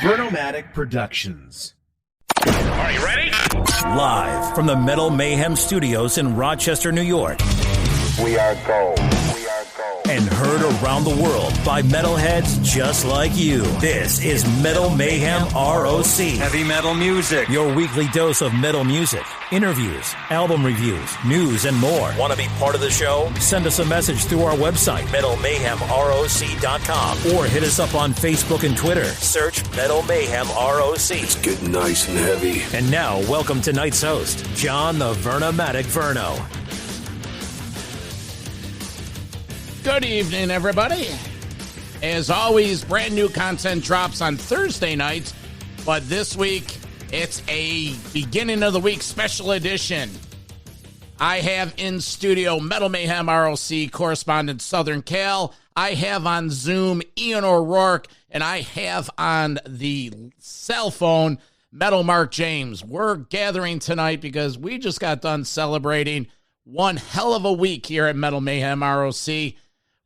Vernomatic Productions. Are you ready? Live from the Metal Mayhem Studios in Rochester, New York. We are gold. We are gold. And heard around the world by metalheads just like you. This is Metal Mayhem ROC. Heavy metal music. Your weekly dose of metal music, interviews, album reviews, news, and more. Want to be part of the show? Send us a message through our website, metalmayhemroc.com, or hit us up on Facebook and Twitter. Search Metal Mayhem ROC. It's getting nice and heavy. And now, welcome tonight's host, John the Vernomatic Verno. Good evening, everybody. As always, brand new content drops on Thursday nights, but this week it's a beginning of the week special edition. I have in studio Metal Mayhem ROC correspondent Southern Cal. I have on Zoom Ian O'Rourke, and I have on the cell phone Metal Mark James. We're gathering tonight because we just got done celebrating one hell of a week here at Metal Mayhem ROC.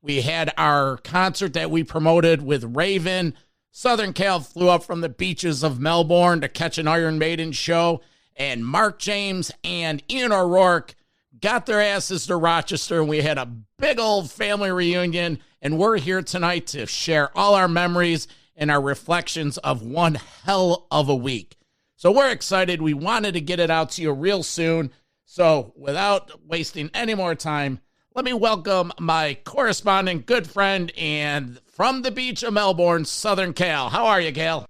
We had our concert that we promoted with Raven. Southern Cal flew up from the beaches of Melbourne to catch an Iron Maiden show. And Mark James and Ian O'Rourke got their asses to Rochester. And we had a big old family reunion. And we're here tonight to share all our memories and our reflections of one hell of a week. So we're excited. We wanted to get it out to you real soon. So without wasting any more time, let me welcome my correspondent, good friend, and from the beach of Melbourne, Southern Cal. How are you, Cal?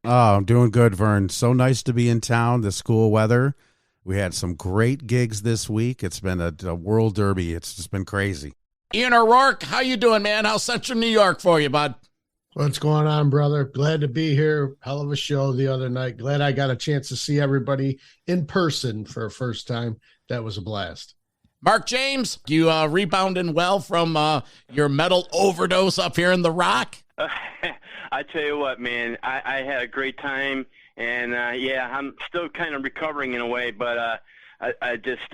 Oh, I'm doing good, Vern. So nice to be in town, the school weather. We had some great gigs this week. It's been a World Derby. It's just been crazy. Ian O'Rourke, how you doing, man? How's Central New York for you, bud? What's going on, brother? Glad to be here. Hell of a show the other night. Glad I got a chance to see everybody in person for a first time. That was a blast. Mark James, you rebounding well from your metal overdose up here in the Rock? I tell you what, man, I had a great time, and yeah, I'm still kind of recovering in a way, but I just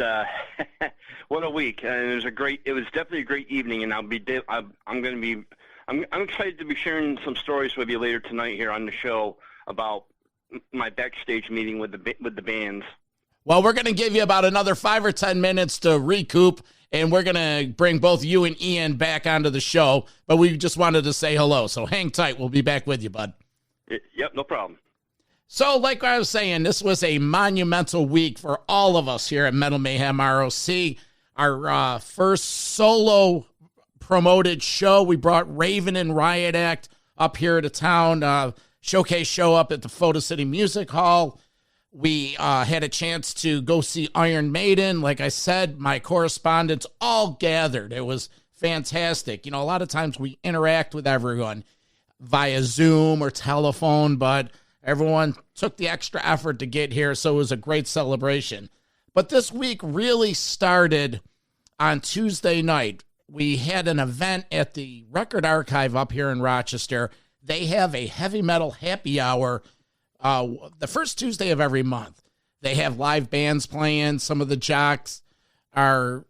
what a week, and it was definitely a great evening, and I'm excited to be sharing some stories with you later tonight here on the show about my backstage meeting with the bands. Well, we're going to give you about another 5 or 10 minutes to recoup, and we're going to bring both you and Ian back onto the show, but we just wanted to say hello, so hang tight. We'll be back with you, bud. Yep, no problem. So, like I was saying, this was a monumental week for all of us here at Metal Mayhem ROC. Our first solo promoted show, we brought Raven and Riot Act up here to town, showcase show up at the Photo City Music Hall. We had a chance to go see Iron Maiden. Like I said, my correspondents all gathered. It was fantastic. You know, a lot of times we interact with everyone via Zoom or telephone, but everyone took the extra effort to get here, so it was a great celebration. But this week really started on Tuesday night. We had an event at the Record Archive up here in Rochester. They have a heavy metal happy hour the first Tuesday of every month. They have live bands playing. Some of the jocks are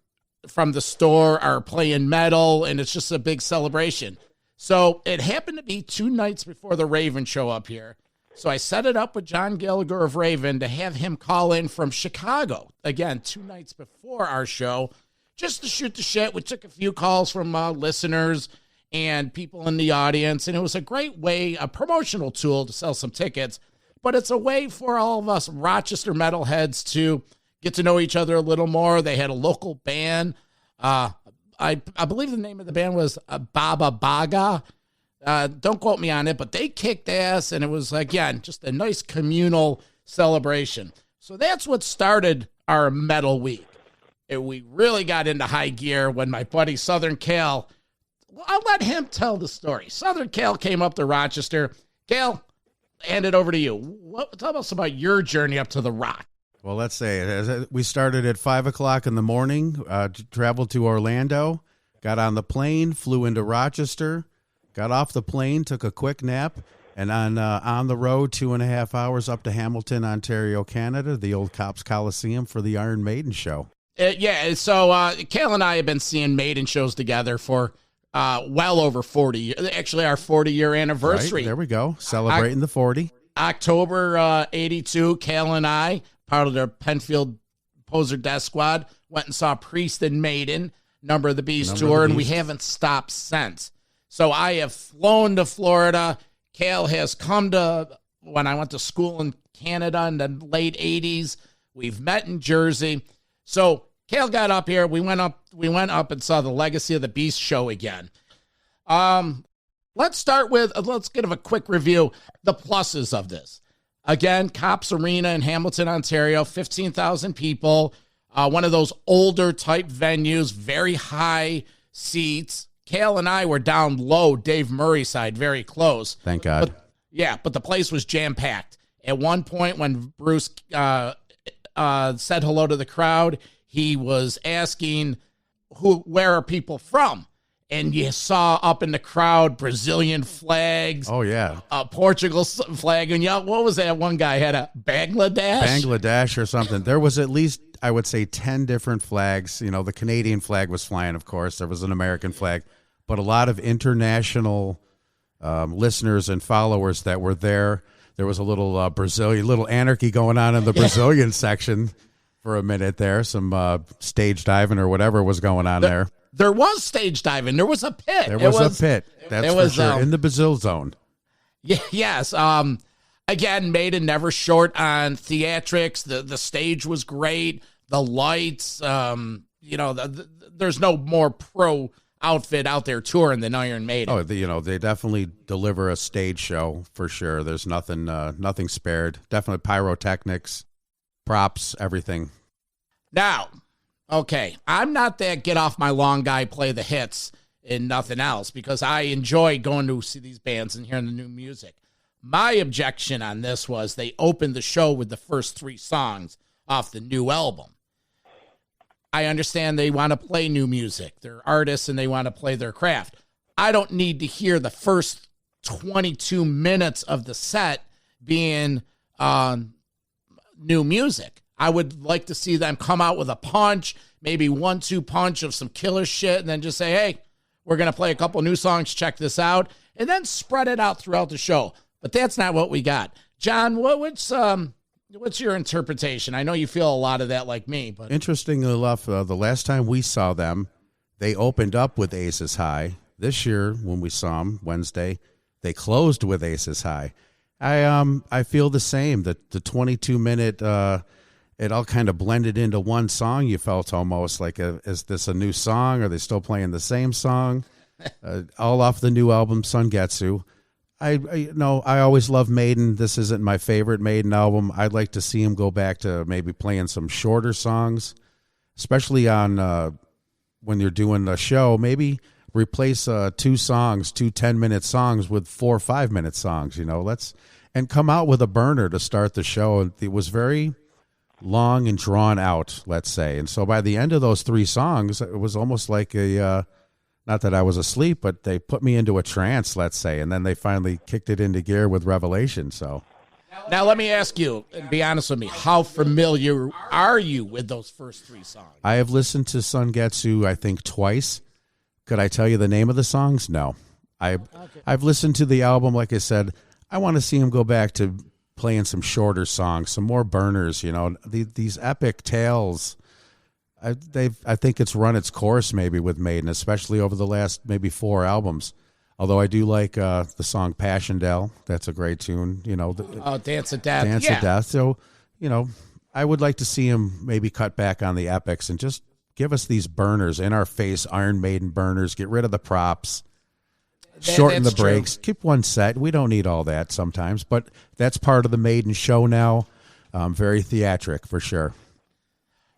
from the store are playing metal, and it's just a big celebration. So it happened to be 2 nights before the Raven show up here. So I set it up with John Gallagher of Raven to have him call in from Chicago. Again, 2 nights before our show, just to shoot the shit. We took a few calls from listeners and people in the audience, and it was a great way, a promotional tool to sell some tickets. But it's a way for all of us Rochester metalheads to get to know each other a little more. They had a local band. I believe the name of the band was Baba Baga. Don't quote me on it, but they kicked ass, and it was, again, just a nice communal celebration. So that's what started our metal week. We really got into high gear when my buddy Southern Cal, I'll let him tell the story. Southern Cal came up to Rochester. Cal, hand it over to you. Tell us about your journey up to the Rock. Well, let's say we started at 5 o'clock in the morning, traveled to Orlando, got on the plane, flew into Rochester, got off the plane, took a quick nap, and on the road 2.5 hours up to Hamilton, Ontario, Canada, the old Cops Coliseum for the Iron Maiden show. So Cal and I have been seeing Maiden shows together for well over 40 years. Actually, our 40-year anniversary. Right, there we go. Celebrating the 40. October 82, Cal and I, part of the Penfield Poser Death Squad, went and saw Priest and Maiden, Number of the Beast tour, and we haven't stopped since. So I have flown to Florida. Cal has come to, when I went to school in Canada in the late 80s. We've met in Jersey. So Cal got up here. We went up and saw the Legacy of the Beast show again. Let's start with, let's give a quick review, the pluses of this. Again, Cops Arena in Hamilton, Ontario, 15,000 people. One of those older type venues, very high seats. Cal and I were down low, Dave Murray side, very close. Thank God. But the place was jam-packed. At one point when Bruce said hello to the crowd, he was asking, where are people from? And you saw up in the crowd Brazilian flags. Oh, yeah. Portugal flag. And what was that? One guy had a Bangladesh or something. There was at least, I would say, 10 different flags. You know, the Canadian flag was flying, of course. There was an American flag. But a lot of international listeners and followers that were there. There was a little little anarchy going on in the Brazilian section for a minute there. Some stage diving or whatever was going on there. There was stage diving. There was a pit. There was a pit. That's for sure. In the Brazil zone. Yeah, yes. Again, Maiden never short on theatrics. The stage was great. The lights. There's no more pro outfit out there touring than Iron Maiden. Oh, they definitely deliver a stage show for sure. There's nothing spared. Definitely pyrotechnics, props, everything. Now, okay, I'm not that get off my lawn guy, play the hits and nothing else, because I enjoy going to see these bands and hearing the new music. My objection on this was they opened the show with the first 3 songs off the new album. I understand they want to play new music. They're artists and they want to play their craft. I don't need to hear the first 22 minutes of the set being new music. I would like to see them come out with a punch, maybe 1-2 punch of some killer shit, and then just say, hey, we're going to play a couple new songs, check this out, and then spread it out throughout the show. But that's not what we got. John, what's your interpretation? I know you feel a lot of that like me. But interestingly enough, the last time we saw them, they opened up with Aces High. This year, when we saw them Wednesday, they closed with Aces High. I feel the same. The 22-minute, it all kind of blended into one song. You felt almost like, is this a new song? Are they still playing the same song? All off the new album, Sungetsu. I always love Maiden. This isn't my favorite Maiden album. I'd like to see him go back to maybe playing some shorter songs, especially on when you're doing a show. Maybe replace 2 10-minute songs with 4 5-minute songs. And come out with a burner to start the show. It was very long and drawn out, let's say. And so by the end of those 3 songs, it was almost like not that I was asleep, but they put me into a trance, let's say, and then they finally kicked it into gear with Revelation. So now let me ask you, and be honest with me, how familiar are you with those first 3 songs? I have listened to Sungetsu, I think, twice. Could I tell you the name of the songs? No. I've listened to the album, like I said. I want to see him go back to playing some shorter songs, some more burners, these epic tales. I think it's run its course maybe with Maiden, especially over the last maybe 4 albums. Although I do like the song Passchendaele. That's a great tune. Dance of Death. Dance of Death. So, I would like to see him maybe cut back on the epics and just give us these burners, in our face Iron Maiden burners. Get rid of the props. Shorten the breaks. Keep one set. We don't need all that sometimes, but that's part of the Maiden show now. Very theatric for sure.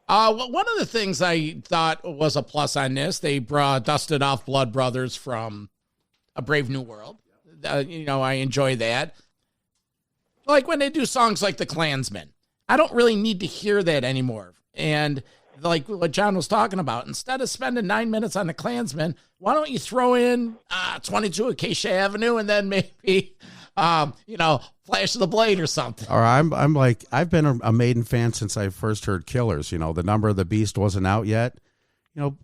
One of the things I thought was a plus on this, they dusted off Blood Brothers from A Brave New World. I enjoy that. Like when they do songs like The Klansman, I don't really need to hear that anymore. And like what John was talking about, instead of spending 9 minutes on The Klansman, why don't you throw in 22 Acacia Avenue and then maybe Flash of the Blade or something. Or I'm like, I've been a Maiden fan since I first heard Killers. The Number of the Beast wasn't out yet.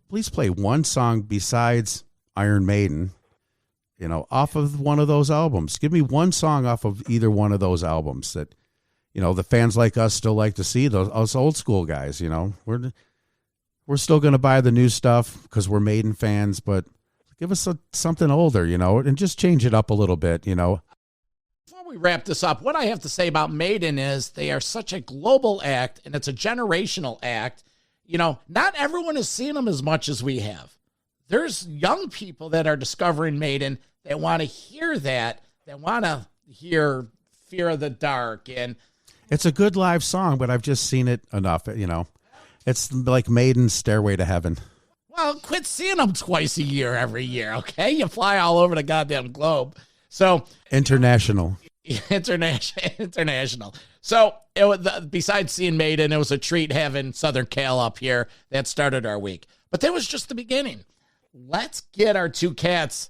Please play one song besides Iron Maiden, you know, off of one of those albums. Give me one song off of either one of those albums that, you know, the fans like us still like to see, us old school guys. You know, we're still going to buy the new stuff because we're Maiden fans, but give us something older, you know, and just change it up a little bit, you know. Before we wrap this up, what I have to say about Maiden is they are such a global act, and it's a generational act. You know, not everyone has seen them as much as we have. There's young people that are discovering Maiden that want to hear that want to hear Fear of the Dark. And it's a good live song, but I've just seen it enough, you know. It's like Maiden's Stairway to Heaven. Well, quit seeing them twice a year every year, okay? You fly all over the goddamn globe. So international. So besides seeing Maiden, it was a treat having Southern Cal up here. That started our week. But that was just the beginning. Let's get our two cats,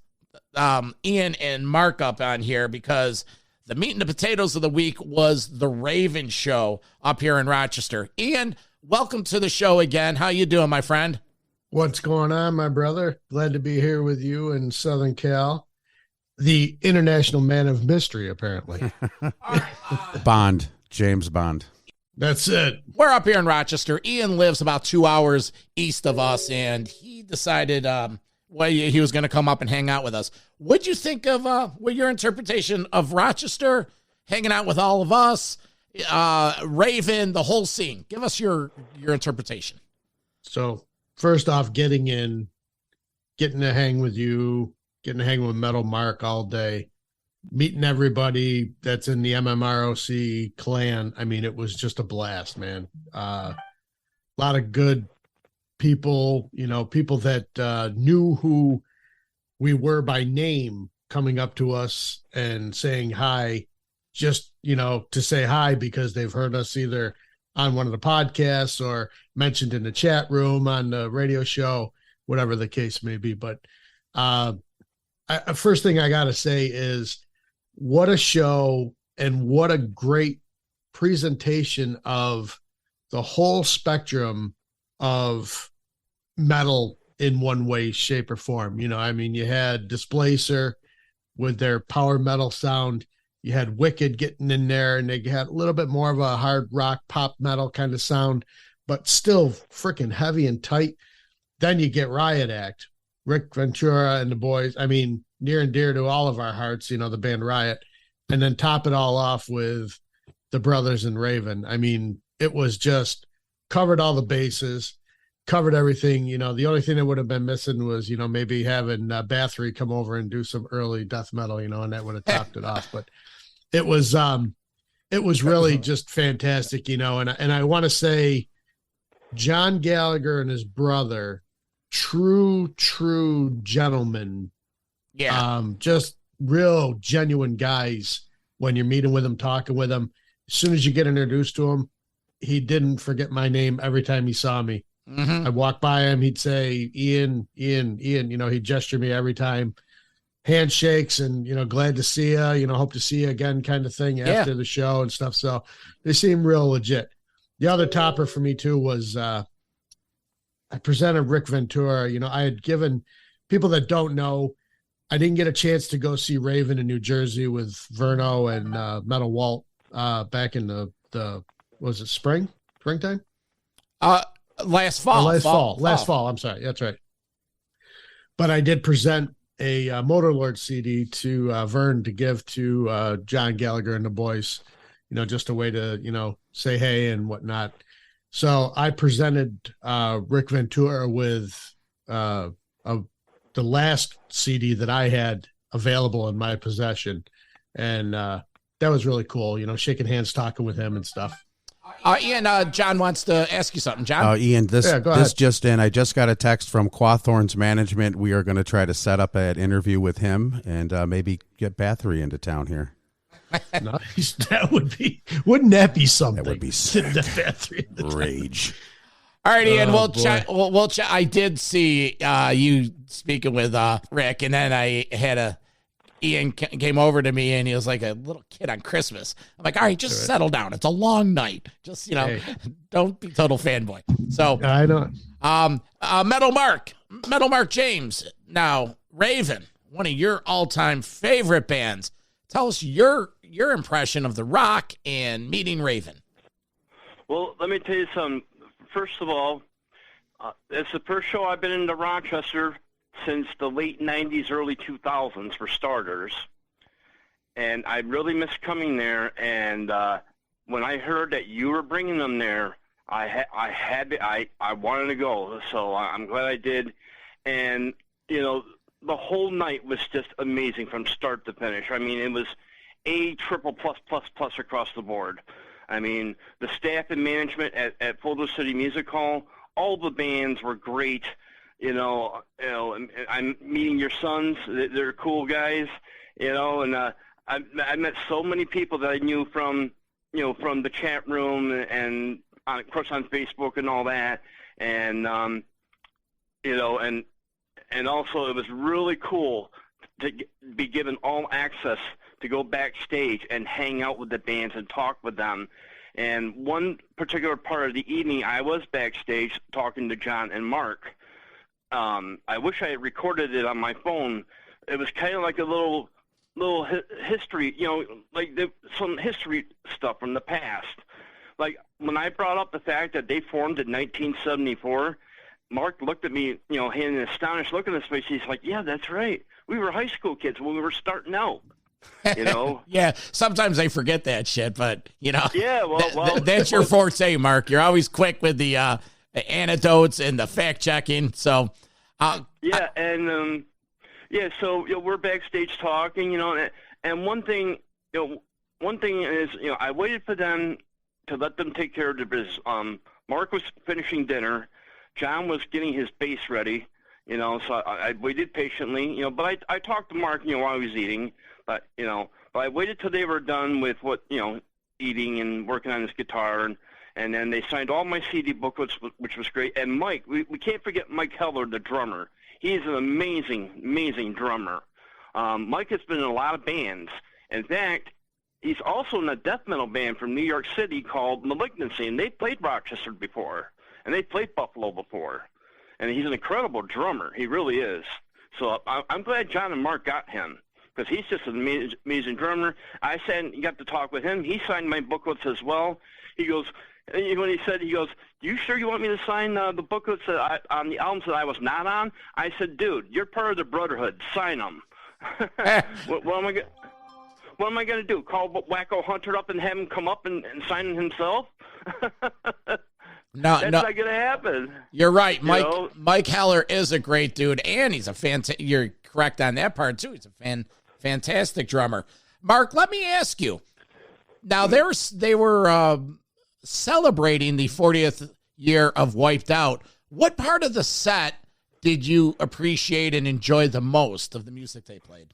Ian and Mark, up on here, because the meat and the potatoes of the week was the Raven show up here in Rochester. Ian, welcome to the show again. How you doing, my friend? What's going on, my brother? Glad to be here with you in Southern Cal. The international man of mystery, apparently. Bond, James Bond. That's it. We're up here in Rochester. Ian lives about 2 hours east of us, and he decided he was going to come up and hang out with us. What'd you think of what your interpretation of Rochester, hanging out with all of us, Raven, the whole scene? Give us your interpretation. So, first off, getting to hang with you, getting to hang with Metal Mark all day, meeting everybody that's in the MMROC clan. I mean, it was just a blast, man. A lot of good people, you know, people that knew who we were by name coming up to us and saying hi, just, you know, to say hi because they've heard us either on one of the podcasts or mentioned in the chat room on the radio show, whatever the case may be. But first thing I got to say is what a show and what a great presentation of the whole spectrum of metal in one way, shape, or form. You know, I mean, you had Displacer with their power metal sound. You had Wicked getting in there, and they had a little bit more of a hard rock, pop metal kind of sound, but still freaking heavy and tight. Then you get Riot Act, Rick Ventura and the boys. I mean, near and dear to all of our hearts, you know, the band Riot. And then top it all off with the Brothers and Raven. I mean, it was just covered all the bases, covered everything. You know, the only thing that would have been missing was, you know, maybe having Bathory come over and do some early death metal, you know, and that would have topped it off. But it was really just fantastic, you know, and I want to say John Gallagher and his brother, true gentlemen. Yeah. Just real genuine guys when you're meeting with them, talking with them. As soon as you get introduced to him, he didn't forget my name every time he saw me. Mm-hmm. I'd walk by him, he'd say, Ian, you know, he'd gesture me every time. Handshakes and, you know, glad to see you, you know, hope to see you again kind of thing after the show and stuff. So they seem real legit. The other topper for me too was I presented Rick Ventura. You know, I had given people that don't know, I didn't get a chance to go see Raven in New Jersey with Verno and Metal Walt back in the was it springtime? Last fall. Last fall. I'm sorry. That's right. But I did present a Motorlord CD to Vern to give to John Gallagher and the boys, you know, just a way to, you know, say hey and whatnot. So I presented Rick Ventura with the last CD that I had available in my possession. And that was really cool, you know, shaking hands, talking with him and stuff. Ian, John wants to ask you something. John? Ian, this just in. I just got a text from Quathorn's management. We are going to try to set up an interview with him and maybe get Bathory into town here. Nice. Wouldn't that be something? That would be sick. Rage. All right, Ian, we'll chat. I did see you speaking with Rick, and then I had Ian came over to me, and he was like a little kid on Christmas. I'm like, all right, just settle down. It's a long night. Just, you know, don't be total fanboy. So I know. Metal Mark James. Now, Raven, one of your all-time favorite bands. Tell us your impression of the Rock and meeting Raven. Well, let me tell you something. First of all, it's the first show I've been into Rochester since the late 90s, early 2000s, for starters. And I really miss coming there. And when I heard that you were bringing them there, I wanted to go. So I'm glad I did. And, you know, the whole night was just amazing from start to finish. I mean, it was A triple plus across the board. I mean, the staff and management at Photo City Music Hall, all the bands were great. You know, I'm meeting your sons. They're cool guys, you know, and I met so many people that I knew from, you know, from the chat room and of course on Facebook and all that. And, you know, and also it was really cool to be given all access to go backstage and hang out with the bands and talk with them. And one particular part of the evening, I was backstage talking to John and Mark. I wish I had recorded it on my phone. It was kind of like a little history, you know, like some history stuff from the past. Like when I brought up the fact that they formed in 1974, Mark looked at me, you know, he had an astonished look on his face. He's like, "Yeah, that's right. We were high school kids when we were starting out." You know? Yeah, sometimes I forget that shit, but, you know. Yeah, well that's your forte, Mark. You're always quick with the antidotes and the fact-checking, so. So, you know, we're backstage talking, you know, and one thing is, you know, I waited for them to let them take care of their business. Mark was finishing dinner. John was getting his bass ready, you know, so I waited patiently, you know, but I talked to Mark, you know, while he was eating. But, you know, I waited till they were done with eating and working on his guitar. And then they signed all my CD booklets, which was great. And Mike, we can't forget Mike Heller, the drummer. He's an amazing drummer. Mike has been in a lot of bands. In fact, he's also in a death metal band from New York City called Malignancy. And they played Rochester before. And they played Buffalo before. And he's an incredible drummer. He really is. So I'm glad John and Mark got him, because he's just an amazing drummer. I got to talk with him. He signed my booklets as well. He goes, when he said, "You sure you want me to sign the booklets on the albums that I was not on?" I said, "Dude, you're part of the Brotherhood. Sign them." What am I going to do? Call Wacko Hunter up and have him come up and sign it himself? That's not going to happen. You're right. Mike Heller is a great dude, and he's a you're correct on that part, too. He's a fantastic drummer. Mark, let me ask you. Now, they were celebrating the 40th year of Wiped Out. What part of the set did you appreciate and enjoy the most of the music they played?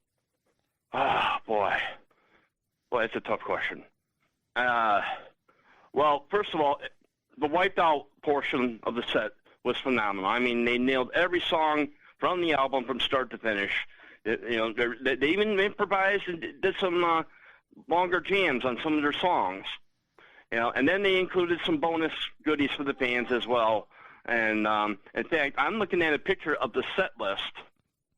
Oh, boy, that's a tough question. Well, first of all, the Wiped Out portion of the set was phenomenal. I mean, they nailed every song from the album from start to finish. You know, they even improvised and did some longer jams on some of their songs. You know, and then they included some bonus goodies for the fans as well. And in fact, I'm looking at a picture of the set list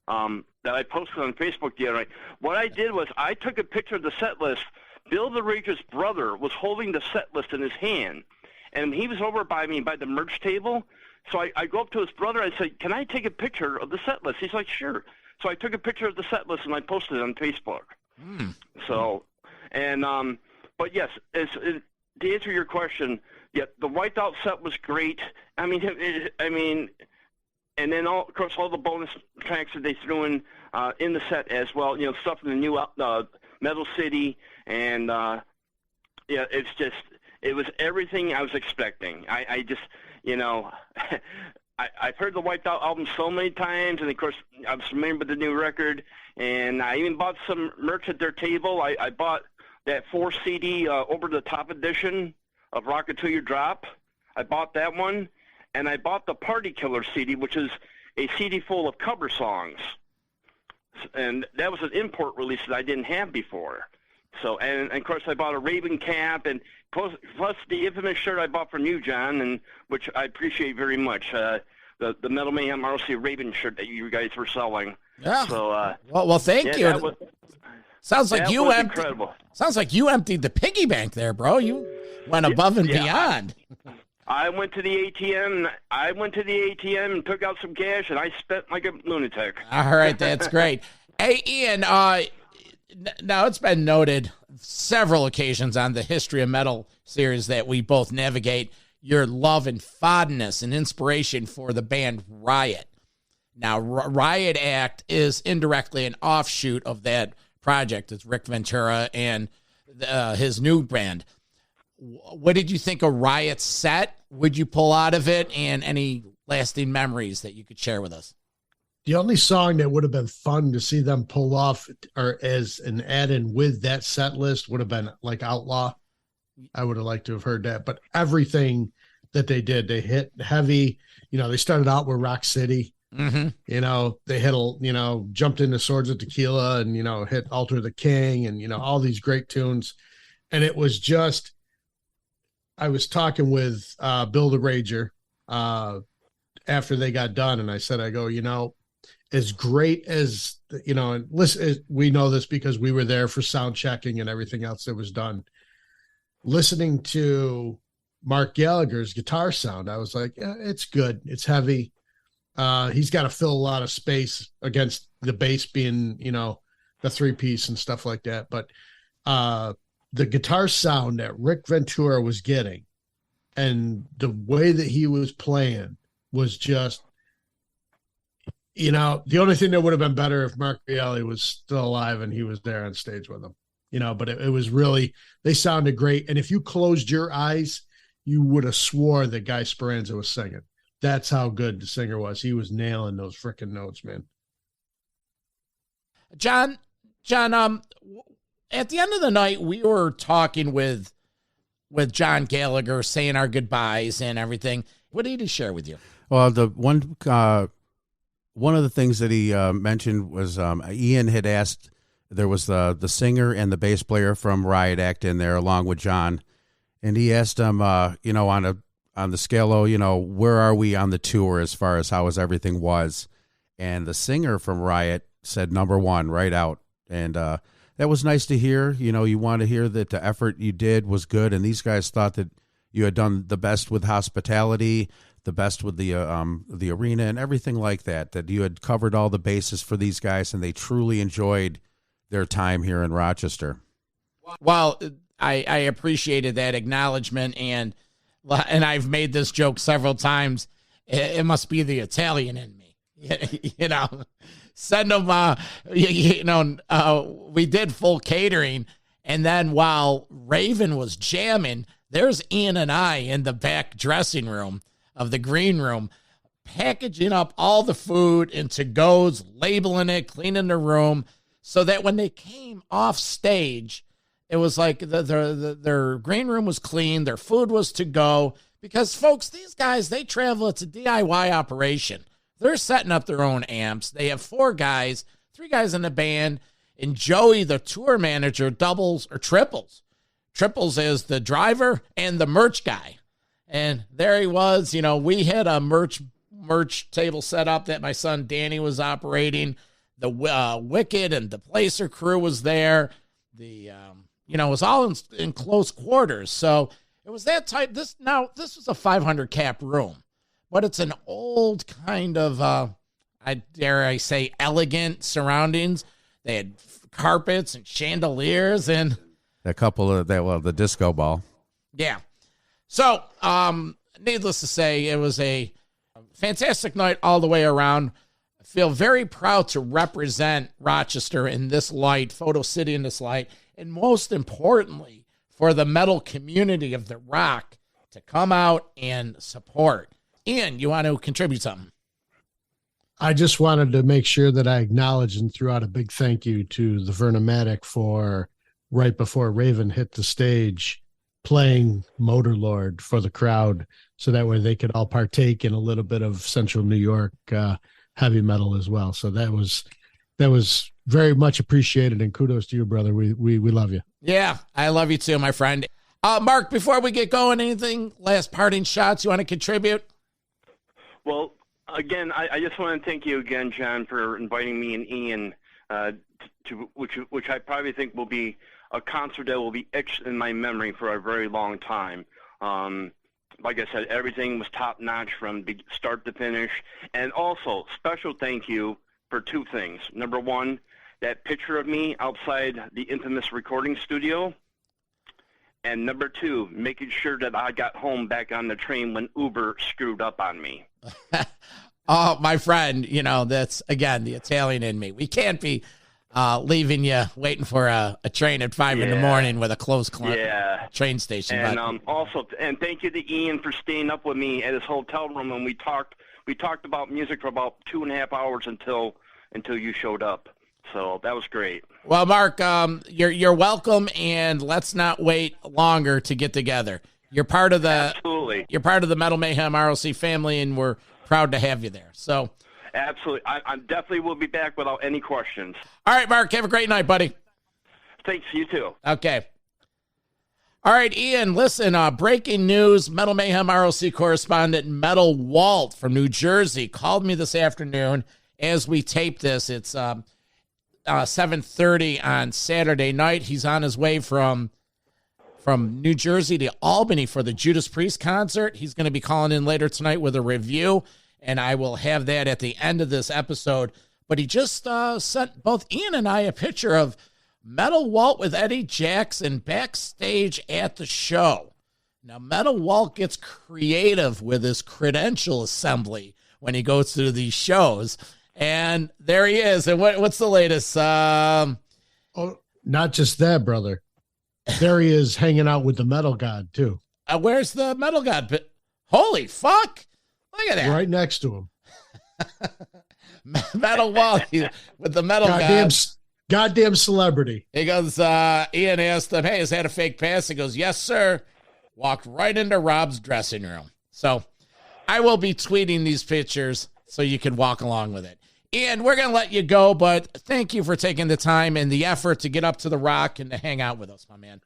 that I posted on Facebook the other night. What I did was I took a picture of the set list. Bill the Rager's brother was holding the set list in his hand, and he was over by me by the merch table. So I go up to his brother. I said, "Can I take a picture of the set list?" He's like, "Sure." So I took a picture of the set list and I posted it on Facebook. So, and but yes, to answer your question, yeah, the Wiped Out set was great. I mean, and then of course all the bonus tracks that they threw in the set as well. You know, stuff from the new Metal City, and yeah, it was everything I was expecting. I just, you know, I've heard the Wiped Out album so many times, and of course I was familiar with the new record, and I even bought some merch at their table. I bought that 4 CD over the top edition of Rock It Till You Drop. I bought that one, and I bought the Party Killer CD, which is a CD full of cover songs, and that was an import release that I didn't have before. So, and of course I bought a Raven cap, and plus the infamous shirt I bought from you, John, and which I appreciate very much. the Metal Mayhem ROC Raven shirt that you guys were selling. Yeah. So well, thank you. Sounds like you incredible. Sounds like you emptied the piggy bank there, bro. You went above and beyond. I went to the ATM. And took out some cash, and I spent like a lunatic. All right, that's great. Hey, Ian. Now it's been noted several occasions on the History of Metal series that we both navigate your love and fondness and inspiration for the band Riot. Now, Riot Act is indirectly an offshoot of that project. It's Rick Ventura and his new band. What did you think of Riot's set? Would you pull out of it? And any lasting memories that you could share with us? The only song that would have been fun to see them pull off or as an add-in with that set list would have been like Outlaw. I would have liked to have heard that. But everything that they did, they hit heavy. You know, they started out with Rock City. Mm-hmm. You know, they hit, jumped into Swords of Tequila and, hit Altar of the King and, all these great tunes. And it was just, I was talking with Bill the Rager after they got done. And I said, as great as, and listen, we know this because we were there for sound checking and everything else that was done. Listening to Mark Gallagher's guitar sound, I was like, yeah, it's good. It's heavy. He's got to fill a lot of space against the bass being, the 3-piece and stuff like that. But the guitar sound that Rick Ventura was getting and the way that he was playing was just, the only thing that would have been better if Mark Bialy was still alive and he was there on stage with them, but it was really, they sounded great. And if you closed your eyes, you would have swore that Guy Speranza was singing. That's how good the singer was. He was nailing those freaking notes, man. John, at the end of the night, we were talking with John Gallagher, saying our goodbyes and everything. What did he share with you? Well, the one of the things that he mentioned was Ian had asked, there was the singer and the bass player from Riot Act in there along with John. And he asked him, on the scale of, where are we on the tour as far as how everything was? And the singer from Riot said number 1 right out. And that was nice to hear. You want to hear that the effort you did was good. And these guys thought that you had done the best with hospitality, the best with the arena and everything like that, that you had covered all the bases for these guys and they truly enjoyed their time here in Rochester. Well, I appreciated that acknowledgement, and I've made this joke several times. It must be the Italian in me, Send them. We did full catering, and then while Raven was jamming, there's Ian and I in the back dressing room of the green room, packaging up all the food into goes, labeling it, cleaning the room, so that when they came off stage, it was like their green room was clean, their food was to go, because, folks, these guys, they travel. It's a DIY operation. They're setting up their own amps. They have 4 guys, 3 guys in the band, and Joey, the tour manager, doubles or triples. Triples is the driver and the merch guy. And there he was. We had a merch table set up that my son Danny was operating. The Wicked and the Placer crew was there. It was all in close quarters. So it was that type. This was a 500 cap room, but it's an old kind of, I say, elegant surroundings. They had carpets and chandeliers and a couple of the disco ball. Yeah. So, needless to say, it was a fantastic night all the way around. I feel very proud to represent Rochester in this light, Photo City in this light, and most importantly, for the metal community of the rock to come out and support. Ian, you want to contribute something? I just wanted to make sure that I acknowledged and threw out a big thank you to the Vernomatic for right before Raven hit the stage, playing Motorlord for the crowd, so that way they could all partake in a little bit of Central New York heavy metal as well. So that was very much appreciated, and kudos to you, brother. We love you. Yeah, I love you too, my friend. Mark, before we get going, anything last parting shots you want to contribute? Well, Again, I just want to thank you again, John, for inviting me and Ian to which I probably think will be a concert that will be etched in my memory for a very long time. Like I said, everything was top notch from start to finish, and also special thank you for two things. Number one, that picture of me outside the infamous recording studio. And number two, making sure that I got home back on the train when Uber screwed up on me. Oh, my friend, that's, again, the Italian in me. We can't be leaving you waiting for a train at 5 in the morning with a closed train station. And also, and thank you to Ian for staying up with me at his hotel room, and we talked about music for about 2.5 hours until you showed up. So that was great. Well, Mark, you're welcome, and let's not wait longer to get together. You're part of the Absolutely. You're part of the Metal Mayhem ROC family, and we're proud to have you there. So absolutely, I definitely will be back without any questions. All right, Mark, have a great night, buddy. Thanks, you too. Okay. All right, Ian, listen, breaking news, Metal Mayhem ROC correspondent Metal Walt from New Jersey called me this afternoon as we tape this. It's 7:30 on Saturday night. He's on his way from New Jersey to Albany for the Judas Priest concert. He's going to be calling in later tonight with a review, and I will have that at the end of this episode. But he just sent both Ian and I a picture of Metal Walt with Eddie Jackson backstage at the show. Now, Metal Walt gets creative with his credential assembly when he goes to these shows. And there he is. And what's the latest? Oh, not just that, brother. There he is hanging out with the Metal God, too. Where's the Metal God? Holy fuck. Look at that. Right next to him. Metal Walt with the Metal God. Goddamn celebrity. He goes, Ian asked him, hey, is that a fake pass? He goes, yes, sir. Walked right into Rob's dressing room. So I will be tweeting these pictures so you can walk along with it. Ian, we're going to let you go, but thank you for taking the time and the effort to get up to the Rock and to hang out with us, my man.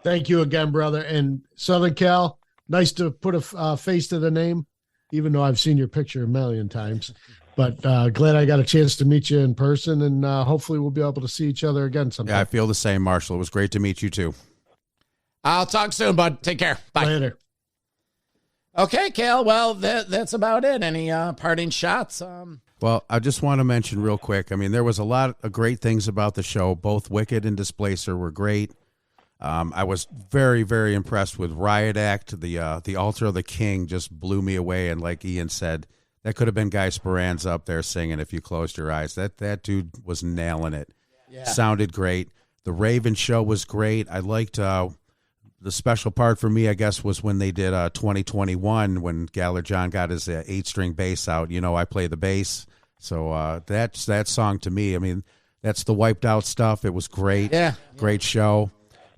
Thank you again, brother. And Southern Cal, nice to put a face to the name, even though I've seen your picture a million times. But glad I got a chance to meet you in person, and hopefully we'll be able to see each other again sometime. Yeah, I feel the same, Marshall. It was great to meet you, too. I'll talk soon, bud. Take care. Bye. Later. Okay, Cal. Well, that's about it. Any parting shots? Well, I just want to mention real quick. I mean, there was a lot of great things about the show. Both Wicked and Displacer were great. I was very, very impressed with Riot Act. The Altar of the King just blew me away. And like Ian said, that could have been Guy Speranza up there singing if you closed your eyes. That dude was nailing it. Yeah. Sounded great. The Raven show was great. I liked the special part for me, I guess, was when they did 2021 when Galler John got his 8-string bass out. I play the bass. So that's that song to me. I mean, that's the Wiped Out stuff. It was great. Yeah. Great show.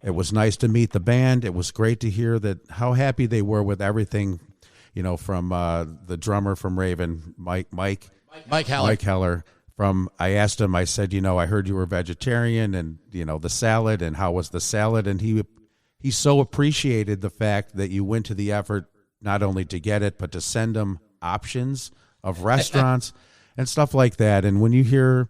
It was nice to meet the band. It was great to hear that how happy they were with everything, from the drummer from Raven, Mike Heller. I asked him, I said, I heard you were vegetarian and, the salad, and how was the salad? And he so appreciated the fact that you went to the effort not only to get it, but to send him options of restaurants and stuff like that. And when you hear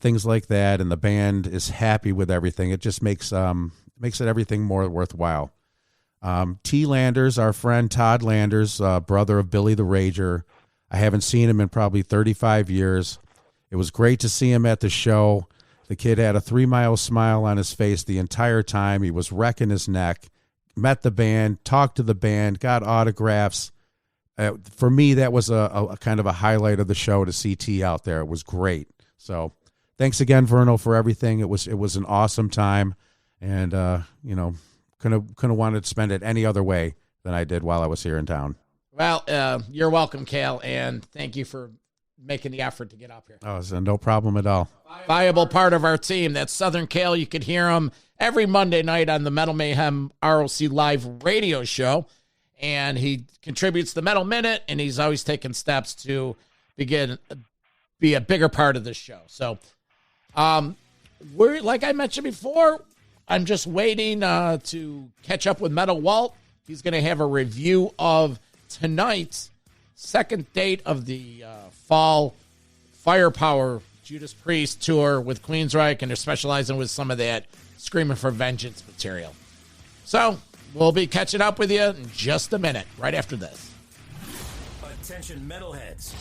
things like that and the band is happy with everything, it just makes it everything more worthwhile. T. Landers, our friend Todd Landers, brother of Billy the Rager. I haven't seen him in probably 35 years. It was great to see him at the show. The kid had a 3-mile smile on his face the entire time. He was wrecking his neck, met the band, talked to the band, got autographs. For me, that was a kind of a highlight of the show to see T out there. It was great. So thanks again, Verno, for everything. It was an awesome time. And, couldn't have wanted to spend it any other way than I did while I was here in town. Well, you're welcome, Cal, and thank you for making the effort to get up here. Oh, so no problem at all. Viable part of our team. That's Southern Cal. You could hear him every Monday night on the Metal Mayhem ROC live radio show, and he contributes the Metal Minute, and he's always taking steps to be a bigger part of this show. So, we're like I mentioned before, I'm just waiting to catch up with Metal Walt. He's going to have a review of tonight's second date of the fall Firepower Judas Priest tour with Queensryche, and they're specializing with some of that Screaming for Vengeance material. So we'll be catching up with you in just a minute, right after this. Attention metalheads.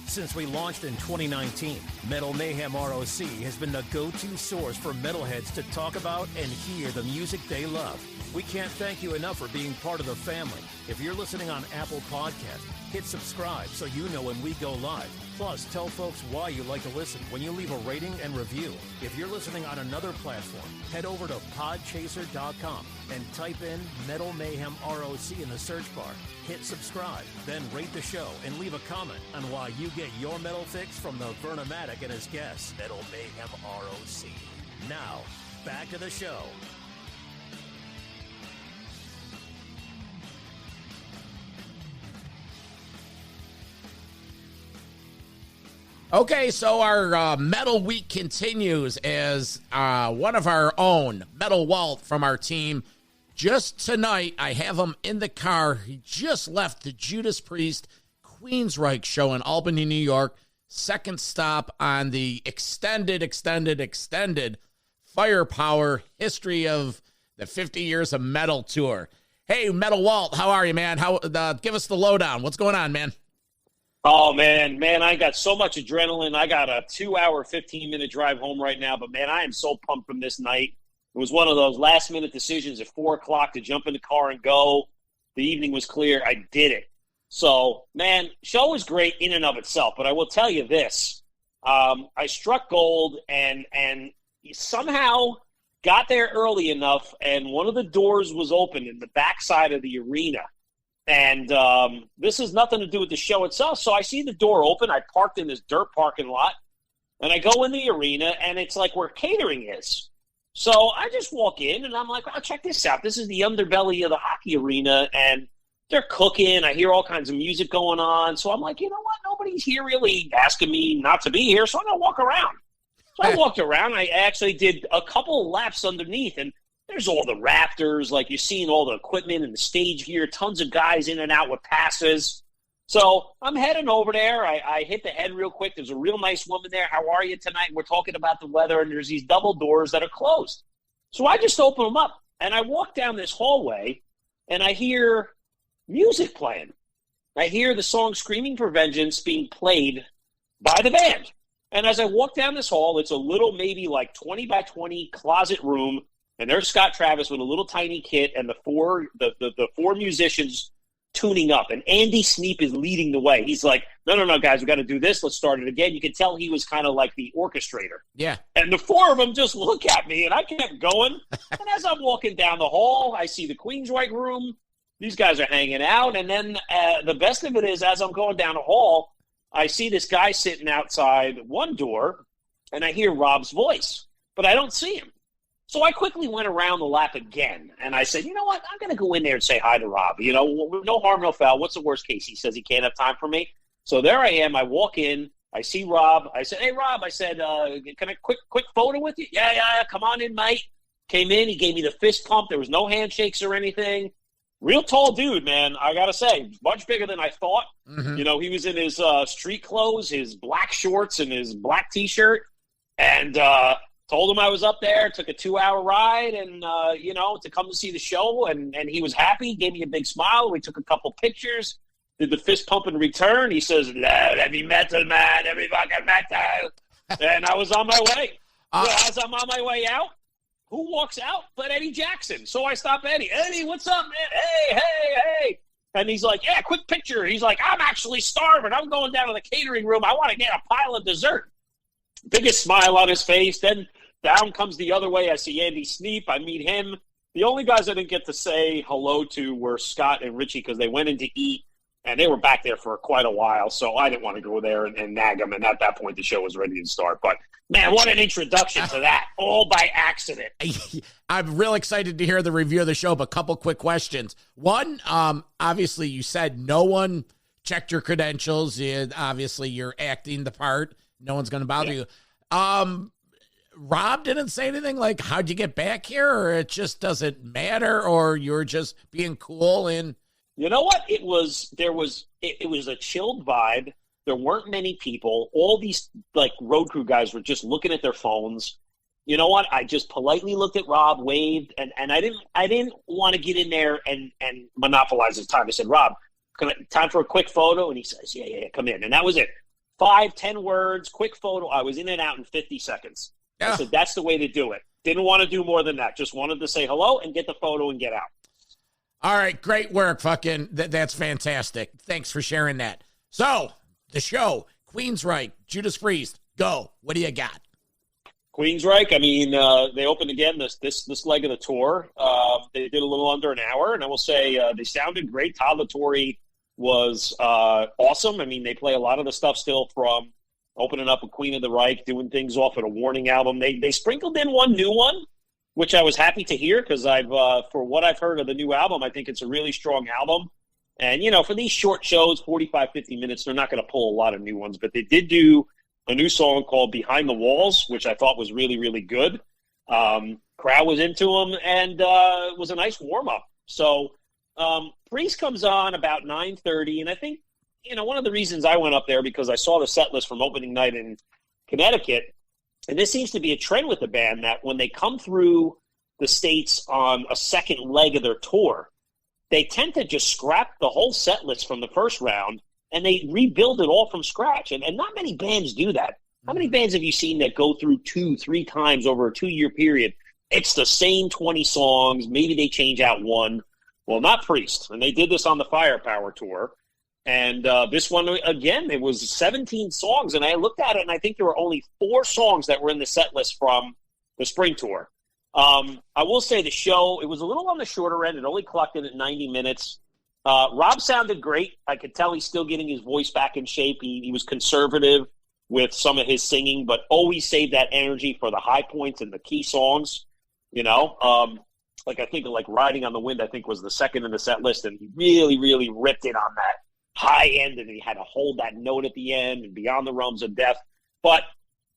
Since we launched in 2019, Metal Mayhem ROC has been the go-to source for metalheads to talk about and hear the music they love. We can't thank you enough for being part of the family. If you're listening on Apple Podcasts, hit subscribe so you know when we go live. Plus, tell folks why you like to listen when you leave a rating and review. If you're listening on another platform, head over to podchaser.com and type in Metal Mayhem ROC in the search bar. Hit subscribe, then rate the show and leave a comment on why you get your metal fix from the Vernomatic and his guests, Metal Mayhem ROC. Now, back to the show. Okay, so our Metal Week continues as one of our own, Metal Walt from our team. Just tonight, I have him in the car. He just left the Judas Priest QUEENSRYCHE show in Albany, New York. Second stop on the extended Firepower History of the 50 Years of Metal tour. Hey, Metal Walt, how are you, man? Give us the lowdown. What's going on, man? Oh, man, I got so much adrenaline. I got a 2-hour, 15-minute drive home right now, but, man, I am so pumped from this night. It was one of those last-minute decisions at 4 o'clock to jump in the car and go. The evening was clear. I did it. So, man, show was great in and of itself, but I will tell you this. I struck gold and somehow got there early enough, and one of the doors was open in the backside of the arena. And this has nothing to do with the show itself. So I see the door open. I parked in this dirt parking lot, and I go in the arena, and it's like where catering is. So I just walk in, and I'm like, oh, check this out. This is the underbelly of the hockey arena, and they're cooking. I hear all kinds of music going on. So I'm like, you know what? Nobody's here really asking me not to be here, so I'm going to walk around. So I walked around. I actually did a couple laps underneath, and there's all the rafters, like you're seeing all the equipment and the stage gear, tons of guys in and out with passes. So I'm heading over there. I hit the head real quick. There's a real nice woman there. How are you tonight? We're talking about the weather, and there's these double doors that are closed. So I just open them up, and I walk down this hallway, and I hear music playing. I hear the song Screaming for Vengeance being played by the band. And as I walk down this hall, it's a little maybe like 20 by 20 closet room. And there's Scott Travis with a little tiny kit and the four musicians tuning up. And Andy Sneap is leading the way. He's like, no, guys, we got to do this. Let's start it again. You can tell he was kind of like the orchestrator. Yeah. And the four of them just look at me, and I kept going. And as I'm walking down the hall, I see the Queensryche room. These guys are hanging out. And then the best of it is, as I'm going down the hall, I see this guy sitting outside one door, and I hear Rob's voice. But I don't see him. So I quickly went around the lap again, and I said, you know what, I'm going to go in there and say hi to Rob. You know, no harm, no foul. What's the worst case? He says he can't have time for me. So there I am. I walk in. I see Rob. I said, hey, Rob, I said, can I quick photo with you? Yeah, come on in, mate. Came in. He gave me the fist pump. There was no handshakes or anything. Real tall dude, man, I got to say. Much bigger than I thought. Mm-hmm. You know, he was in his street clothes, his black shorts, and his black T-shirt. And told him I was up there, took a 2-hour ride, and, to come to see the show. And he was happy, gave me a big smile. We took a couple pictures, did the fist pump in return. He says, heavy metal, man, every fucking metal. And I was on my way. As I'm on my way out, who walks out but Eddie Jackson? So I stop Eddie. Eddie, what's up, man? Hey. And he's like, yeah, quick picture. He's like, I'm actually starving. I'm going down to the catering room. I want to get a pile of dessert. Biggest smile on his face. Then down comes the other way. I see Andy Sneap. I meet him. The only guys I didn't get to say hello to were Scott and Richie because they went in to eat, and they were back there for quite a while, so I didn't want to go there and nag them, and at that point the show was ready to start. But, man, what an introduction to that, all by accident. I'm real excited to hear the review of the show, but a couple quick questions. One, obviously you said no one checked your credentials. Obviously you're acting the part. No one's going to bother you. Rob didn't say anything like, how'd you get back here? Or it just doesn't matter? Or you're just being cool and You know what? It was a chilled vibe. There weren't many people. All these like road crew guys were just looking at their phones. You know what? I just politely looked at Rob, waved, and I didn't want to get in there and monopolize his time. I said, Rob, time for a quick photo? And he says, yeah, come in. And that was it. 5-10 words, quick photo. I was in and out in 50 seconds. Yeah. I said, that's the way to do it. Didn't want to do more than that. Just wanted to say hello and get the photo and get out. All right, great work, fucking. That's fantastic. Thanks for sharing that. So, the show, QUEENSRYCHE, Judas Priest, go. What do you got? QUEENSRYCHE, I mean, they opened again this leg of the tour. They did a little under an hour, and I will say they sounded great. Todd LaTorre was awesome. I mean, they play a lot of the stuff still from opening up a Queen of the Reich, doing things off of a Warning album. They sprinkled in one new one, which I was happy to hear because for what I've heard of the new album, I think it's a really strong album. And, for these short shows, 45, 50 minutes, they're not going to pull a lot of new ones. But they did do a new song called Behind the Walls, which I thought was really, really good. Crowd was into them, and it was a nice warm-up. So Priest comes on about 9:30, and I think, one of the reasons I went up there because I saw the set list from opening night in Connecticut, and this seems to be a trend with the band that when they come through the States on a second leg of their tour, they tend to just scrap the whole set list from the first round and they rebuild it all from scratch. And not many bands do that. How many bands have you seen that go through 2-3 times over a 2-year period? It's the same 20 songs. Maybe they change out one. Well, not Priest. And they did this on the Firepower tour. And this one, again, it was 17 songs. And I looked at it, and I think there were only 4 songs that were in the set list from the spring tour. I will say the show, it was a little on the shorter end. It only clocked in at 90 minutes. Rob sounded great. I could tell he's still getting his voice back in shape. He was conservative with some of his singing, but always saved that energy for the high points and the key songs. I think Riding on the Wind, I think, was the second in the set list, and he really, really ripped it on that high end, and he had to hold that note at the end and Beyond the Realms of Death. But,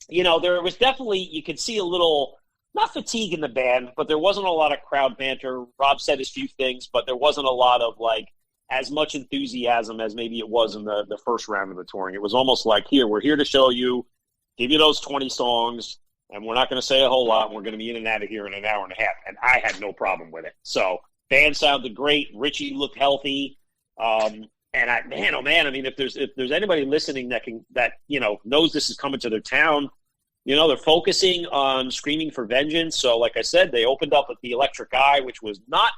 there was definitely, you could see a little, not fatigue in the band, but there wasn't a lot of crowd banter. Rob said his few things, but there wasn't a lot of, as much enthusiasm as maybe it was in the first round of the touring. It was almost like, we're here to show you, give you those 20 songs, and we're not going to say a whole lot. We're going to be in and out of here in an hour and a half. And I had no problem with it. So, band sounded great. Richie looked healthy. And oh man, I mean, if there's anybody listening that knows this is coming to their town, they're focusing on Screaming for Vengeance. So, like I said, they opened up with The Electric Eye, which was not,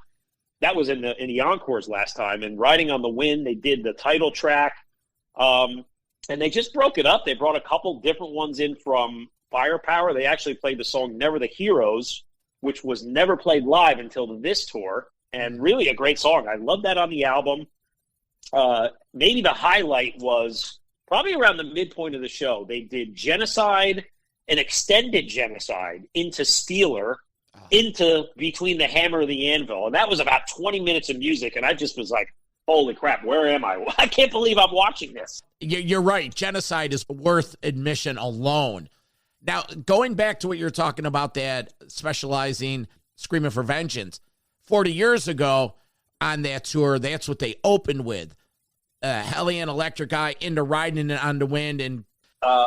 that was in the encores last time. And Riding on the Wind, they did the title track. And they just broke it up. They brought a couple different ones in from Firepower. They actually played the song Never the Heroes, which was never played live until this tour. And really a great song. I love that on the album. Maybe the highlight was probably around the midpoint of the show. They did Genocide, an extended Genocide, into Steeler, into Between the Hammer and the Anvil. And that was about 20 minutes of music. And I just was like, holy crap, where am I? I can't believe I'm watching this. You're right. Genocide is worth admission alone. Now, going back to what you're talking about, that specializing Screaming for Vengeance, 40 years ago on that tour, that's what they opened with. Hellion, Electric Eye, into Riding on the Wind. And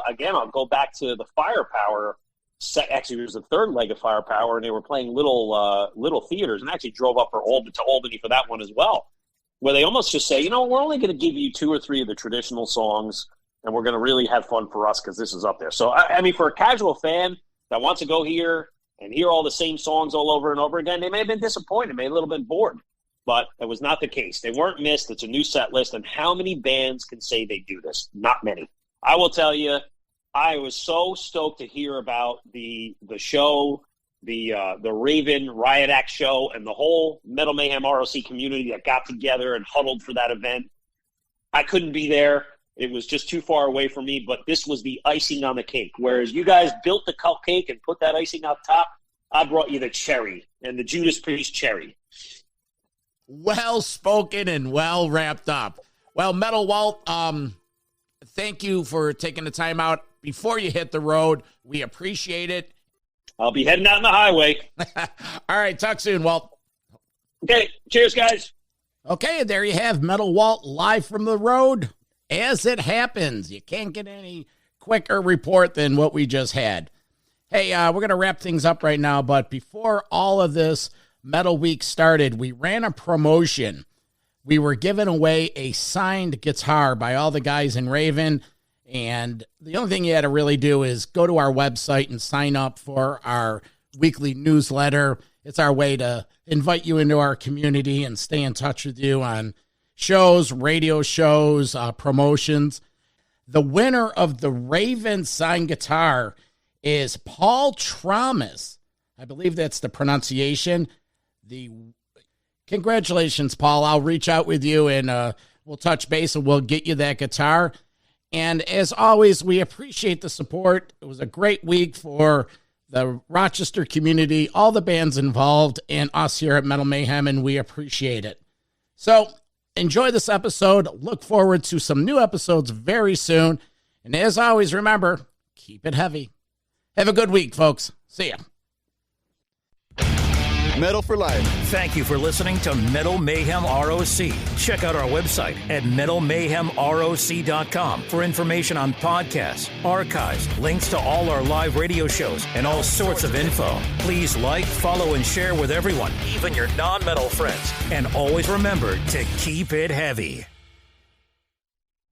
again, I'll go back to the Firepower set. Actually, it was the third leg of Firepower, and they were playing little theaters, and actually drove up to Albany for that one as well, where they almost just say, we're only going to give you 2 or 3 of the traditional songs, and we're going to really have fun for us because this is up there. So, I mean, for a casual fan that wants to go here and hear all the same songs all over and over again, they may have been disappointed, maybe a little bit bored. But that was not the case. They weren't missed. It's a new set list. And how many bands can say they do this? Not many. I will tell you, I was so stoked to hear about the show, the Raven Riot Act show, and the whole Metal Mayhem ROC community that got together and huddled for that event. I couldn't be there. It was just too far away from me, but this was the icing on the cake. Whereas you guys built the cupcake and put that icing up top, I brought you the cherry, and the Judas Priest cherry. Well spoken and well wrapped up. Well, Metal Walt, thank you for taking the time out before you hit the road. We appreciate it. I'll be heading out on the highway. All right, talk soon, Walt. Okay, cheers, guys. Okay, there you have Metal Walt live from the road. As it happens, you can't get any quicker report than what we just had. Hey, we're going to wrap things up right now, but before all of this Metal Week started, we ran a promotion. We were giving away a signed guitar by all the guys in Raven, and the only thing you had to really do is go to our website and sign up for our weekly newsletter. It's our way to invite you into our community and stay in touch with you on shows, radio shows, promotions. The winner of the Raven signed guitar is Paul Thomas. I believe that's the pronunciation. Congratulations, Paul. I'll reach out with you and we'll touch base and we'll get you that guitar. And as always, we appreciate the support. It was a great week for the Rochester community, all the bands involved, and us here at Metal Mayhem, and we appreciate it. So enjoy this episode. Look forward to some new episodes very soon. And as always, remember, keep it heavy. Have a good week, folks. See ya. Metal for life. Thank you for listening to Metal Mayhem ROC. Check out our website at metalmayhemroc.com for information on podcasts, archives, links to all our live radio shows, and all sorts of info. Please like, follow, and share with everyone, even your non-metal friends. And always remember to keep it heavy.